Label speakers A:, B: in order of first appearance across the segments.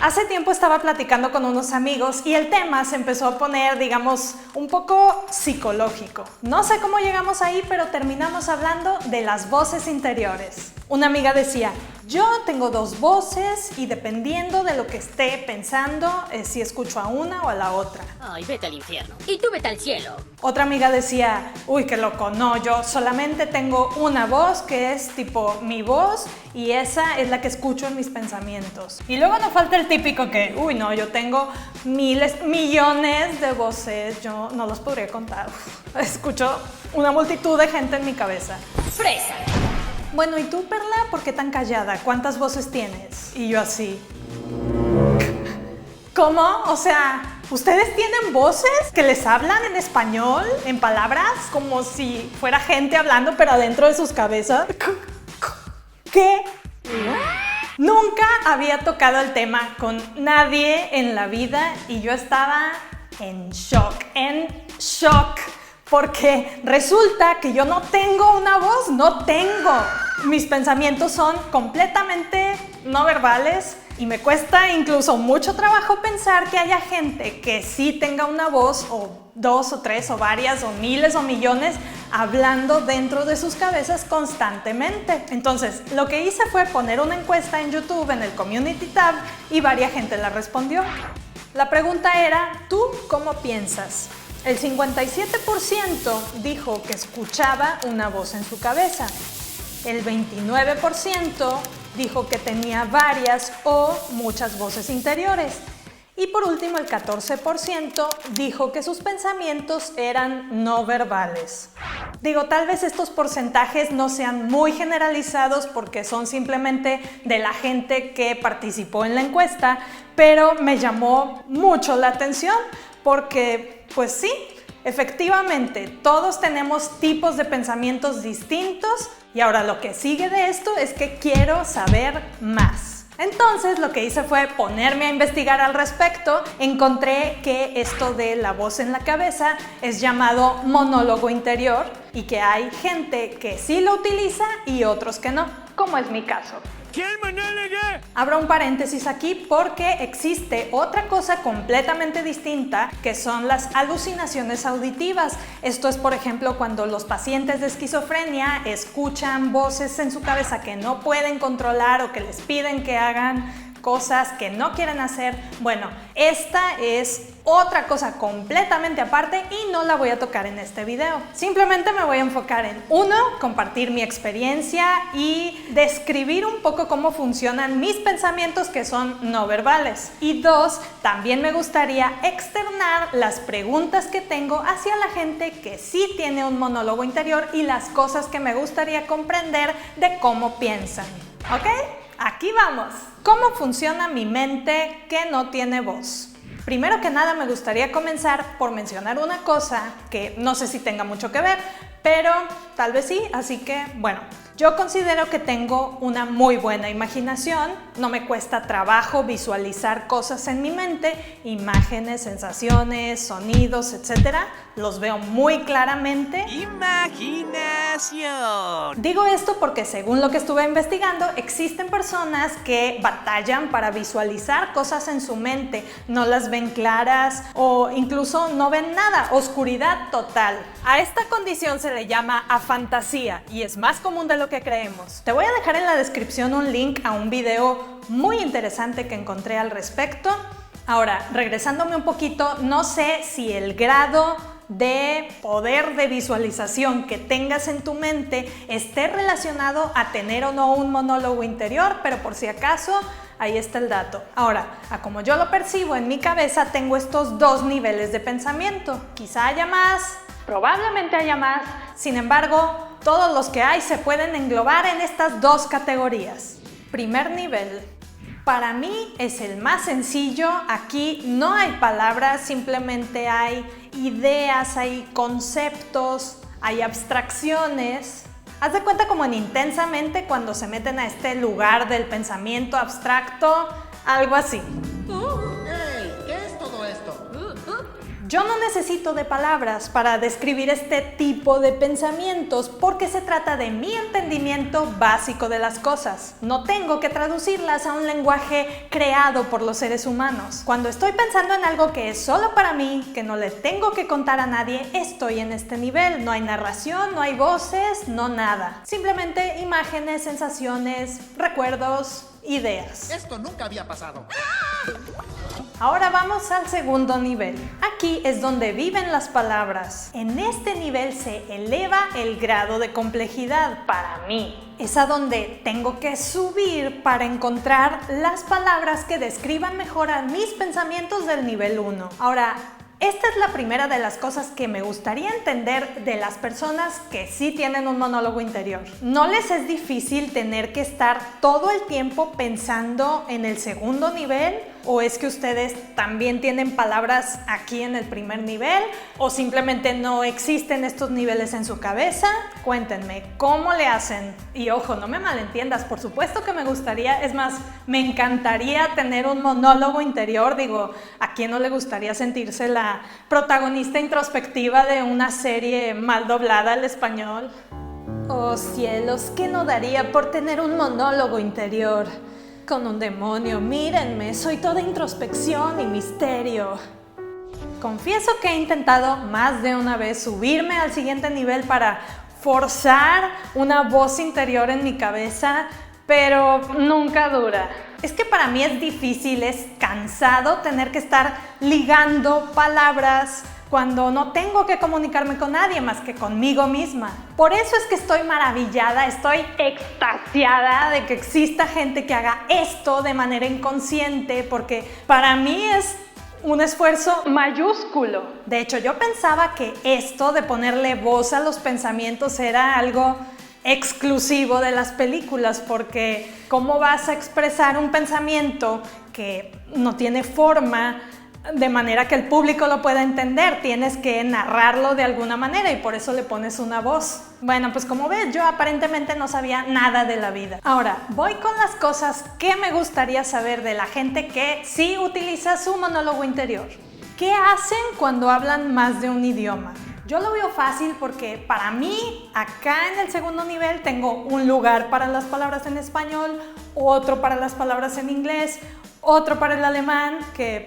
A: Hace tiempo estaba platicando con unos amigos y el tema se empezó a poner, digamos, un poco psicológico. No sé cómo llegamos ahí, pero terminamos hablando de las voces interiores. Una amiga decía, yo tengo dos voces y dependiendo de lo que esté pensando, si escucho a una o a la otra.
B: Ay, vete al infierno. Y tú vete al cielo.
A: Otra amiga decía, uy, qué loco, no, yo solamente tengo una voz que es tipo mi voz y esa es la que escucho en mis pensamientos. Y luego no falta el típico que, uy, no, yo tengo miles, millones de voces, yo no los podría contar. Escucho una multitud de gente en mi cabeza.
B: ¡Fresa!
A: Bueno, ¿y tú, Perla? ¿Por qué tan callada? ¿Cuántas voces tienes? Y yo así. ¿Cómo? O sea, ¿ustedes tienen voces que les hablan en español, en palabras, como si fuera gente hablando, pero adentro de sus cabezas? ¿Qué? Nunca había tocado el tema con nadie en la vida y yo estaba en shock. Porque resulta que yo no tengo una voz, no tengo. Mis pensamientos son completamente no verbales y me cuesta incluso mucho trabajo pensar que haya gente que sí tenga una voz o dos o tres o varias o miles o millones hablando dentro de sus cabezas constantemente. Entonces, lo que hice fue poner una encuesta en YouTube en el Community Tab y varias gente la respondió. La pregunta era, ¿tú cómo piensas? El 57% dijo que escuchaba una voz en su cabeza. El 29% dijo que tenía varias o muchas voces interiores. Y por último, el 14% dijo que sus pensamientos eran no verbales. Digo, tal vez estos porcentajes no sean muy generalizados porque son simplemente de la gente que participó en la encuesta, pero me llamó mucho la atención porque, pues sí, efectivamente, todos tenemos tipos de pensamientos distintos y ahora lo que sigue de esto es que quiero saber más. Entonces lo que hice fue ponerme a investigar al respecto. Encontré que esto de la voz en la cabeza es llamado monólogo interior y que hay gente que sí lo utiliza y otros que no, como es mi caso.
C: ¿Qué monólogo?
A: Abro un paréntesis aquí porque existe otra cosa completamente distinta que son las alucinaciones auditivas. Esto es, por ejemplo, cuando los pacientes de esquizofrenia escuchan voces en su cabeza que no pueden controlar o que les piden que hagan cosas que no quieren hacer. Bueno, esta es otra cosa completamente aparte y no la voy a tocar en este video. Simplemente me voy a enfocar en uno, compartir mi experiencia y describir un poco cómo funcionan mis pensamientos que son no verbales. Y dos, también me gustaría externar las preguntas que tengo hacia la gente que sí tiene un monólogo interior y las cosas que me gustaría comprender de cómo piensan. ¿Ok? Aquí vamos. ¿Cómo funciona mi mente que no tiene voz? Primero que nada me gustaría comenzar por mencionar una cosa que no sé si tenga mucho que ver, pero tal vez sí, así que bueno. Yo considero que tengo una muy buena imaginación, no me cuesta trabajo visualizar cosas en mi mente, imágenes, sensaciones, sonidos, etc. Los veo muy claramente.
C: ¡Imaginación!
A: Digo esto porque según lo que estuve investigando, existen personas que batallan para visualizar cosas en su mente, no las ven claras o incluso no ven nada, oscuridad total. A esta condición se le llama afantasía y es más común de lo que creemos. Te voy a dejar en la descripción un link a un video muy interesante que encontré al respecto. Ahora, regresándome un poquito, no sé si el grado de poder de visualización que tengas en tu mente esté relacionado a tener o no un monólogo interior, pero por si acaso, ahí está el dato. Ahora, a como yo lo percibo en mi cabeza, tengo estos dos niveles de pensamiento. Quizá haya más, probablemente haya más, sin embargo, todos los que hay se pueden englobar en estas dos categorías. Primer nivel. Para mí es el más sencillo. Aquí no hay palabras, simplemente hay ideas, hay conceptos, hay abstracciones. Haz de cuenta como en Intensamente cuando se meten a este lugar del pensamiento abstracto, algo así.
D: ¡Hey! ¿Qué es todo esto?
A: Yo no necesito de palabras para describir este tipo de pensamientos porque se trata de mi entendimiento básico de las cosas. No tengo que traducirlas a un lenguaje creado por los seres humanos. Cuando estoy pensando en algo que es solo para mí, que no le tengo que contar a nadie, estoy en este nivel. No hay narración, no hay voces, no nada. Simplemente imágenes, sensaciones, recuerdos, ideas.
C: Esto nunca había pasado.
A: Ahora vamos al segundo nivel. Aquí es donde viven las palabras. En este nivel se eleva el grado de complejidad para mí. Es a donde tengo que subir para encontrar las palabras que describan mejor a mis pensamientos del nivel 1. Ahora, esta es la primera de las cosas que me gustaría entender de las personas que sí tienen un monólogo interior. ¿No les es difícil tener que estar todo el tiempo pensando en el segundo nivel? ¿O es que ustedes también tienen palabras aquí en el primer nivel? ¿O simplemente no existen estos niveles en su cabeza? Cuéntenme, ¿cómo le hacen? Y ojo, no me malentiendas, por supuesto que me gustaría, es más, me encantaría tener un monólogo interior. Digo, ¿a quién no le gustaría sentirse la protagonista introspectiva de una serie mal doblada al español? Oh cielos, ¿qué no daría por tener un monólogo interior? Con un demonio, mírenme, soy toda introspección y misterio. Confieso que he intentado más de una vez subirme al siguiente nivel para forzar una voz interior en mi cabeza, pero nunca dura. Es que para mí es difícil, es cansado tener que estar ligando palabras cuando no tengo que comunicarme con nadie más que conmigo misma. Por eso es que estoy maravillada, estoy extasiada de que exista gente que haga esto de manera inconsciente, porque para mí es un esfuerzo mayúsculo. De hecho, yo pensaba que esto de ponerle voz a los pensamientos era algo exclusivo de las películas, porque ¿cómo vas a expresar un pensamiento que no tiene forma de manera que el público lo pueda entender? Tienes que narrarlo de alguna manera y por eso le pones una voz. Bueno, pues como ves, yo aparentemente no sabía nada de la vida. Ahora, voy con las cosas que me gustaría saber de la gente que sí utiliza su monólogo interior. ¿Qué hacen cuando hablan más de un idioma? Yo lo veo fácil porque para mí, acá en el segundo nivel, tengo un lugar para las palabras en español, otro para las palabras en inglés, otro para el alemán, que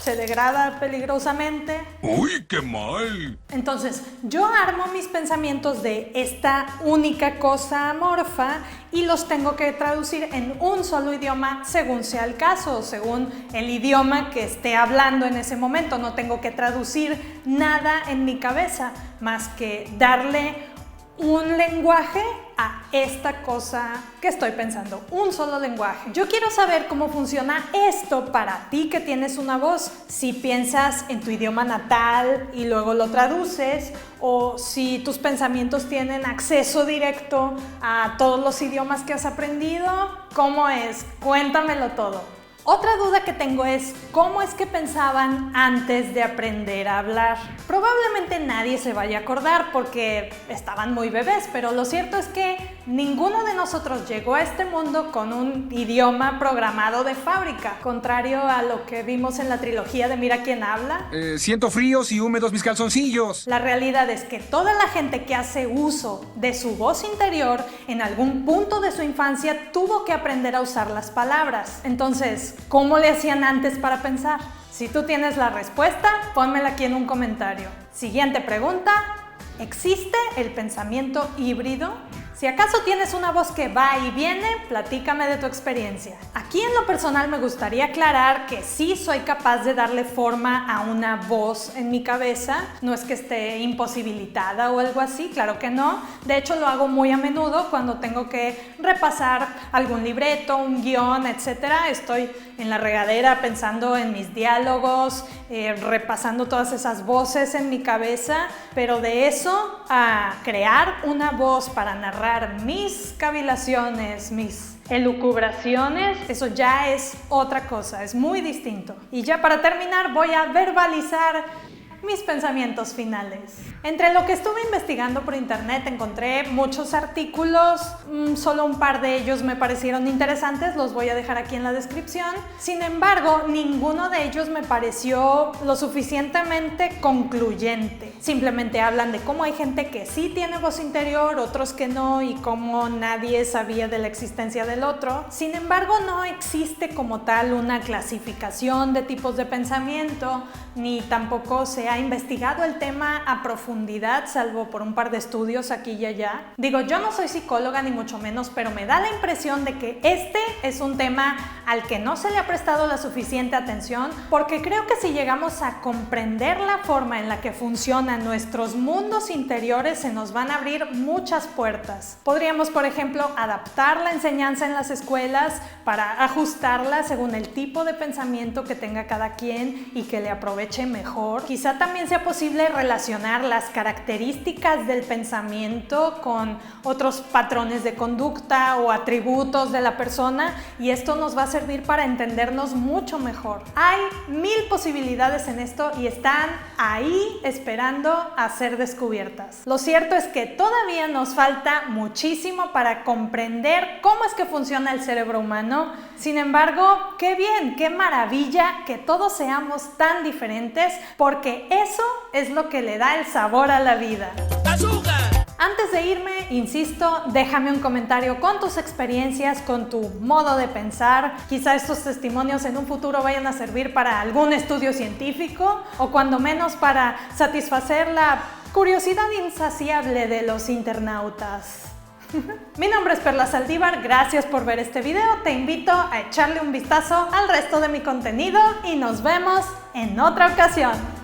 A: se degrada peligrosamente.
D: ¡Uy, qué mal!
A: Entonces, yo armo mis pensamientos de esta única cosa amorfa y los tengo que traducir en un solo idioma según sea el caso, según el idioma que esté hablando en ese momento. No tengo que traducir nada en mi cabeza más que darle un lenguaje a esta cosa que estoy pensando, un solo lenguaje. Yo quiero saber cómo funciona esto para ti que tienes una voz. Si piensas en tu idioma natal y luego lo traduces, o si tus pensamientos tienen acceso directo a todos los idiomas que has aprendido. ¿Cómo es? Cuéntamelo todo. Otra duda que tengo es, ¿cómo es que pensaban antes de aprender a hablar? Probablemente nadie se vaya a acordar porque estaban muy bebés, pero lo cierto es que ninguno de nosotros llegó a este mundo con un idioma programado de fábrica, contrario a lo que vimos en la trilogía de Mira quién habla.
D: Siento fríos y húmedos mis calzoncillos.
A: La realidad es que toda la gente que hace uso de su voz interior en algún punto de su infancia tuvo que aprender a usar las palabras. Entonces, ¿cómo le hacían antes para pensar? Si tú tienes la respuesta, pónmela aquí en un comentario. Siguiente pregunta. ¿Existe el pensamiento híbrido? Si acaso tienes una voz que va y viene, platícame de tu experiencia. Aquí en lo personal me gustaría aclarar que sí soy capaz de darle forma a una voz en mi cabeza. No es que esté imposibilitada o algo así, claro que no. De hecho, lo hago muy a menudo cuando tengo que repasar algún libreto, un guión, etc. Estoy en la regadera pensando en mis diálogos, repasando todas esas voces en mi cabeza, pero de eso a crear una voz para narrar mis cavilaciones, mis elucubraciones, eso ya es otra cosa, es muy distinto. Y ya para terminar voy a verbalizar mis pensamientos finales. Entre lo que estuve investigando por internet encontré muchos artículos, solo un par de ellos me parecieron interesantes, los voy a dejar aquí en la descripción. Sin embargo, ninguno de ellos me pareció lo suficientemente concluyente. Simplemente hablan de cómo hay gente que sí tiene voz interior, otros que no, y cómo nadie sabía de la existencia del otro. Sin embargo, no existe como tal una clasificación de tipos de pensamiento, ni tampoco se ha investigado el tema a profundidad, salvo por un par de estudios aquí y allá. Digo, yo no soy psicóloga ni mucho menos, pero me da la impresión de que este es un tema al que no se le ha prestado la suficiente atención, porque creo que si llegamos a comprender la forma en la que funcionan nuestros mundos interiores, se nos van a abrir muchas puertas. Podríamos, por ejemplo, adaptar la enseñanza en las escuelas para ajustarla según el tipo de pensamiento que tenga cada quien y que le aproveche mejor. Quizá también sea posible relacionar las características del pensamiento con otros patrones de conducta o atributos de la persona, y esto nos va a servir para entendernos mucho mejor. Hay 1000 posibilidades en esto y están ahí esperando a ser descubiertas. Lo cierto es que todavía nos falta muchísimo para comprender cómo es que funciona el cerebro humano. Sin embargo, qué bien, qué maravilla que todos seamos tan diferentes, porque eso es lo que le da el sabor a la vida.
B: ¡Azúcar!
A: Antes de irme, insisto, déjame un comentario con tus experiencias, con tu modo de pensar. Quizá estos testimonios en un futuro vayan a servir para algún estudio científico, o cuando menos para satisfacer la curiosidad insaciable de los internautas. Mi nombre es Perla Saldívar, gracias por ver este video, te invito a echarle un vistazo al resto de mi contenido y nos vemos en otra ocasión.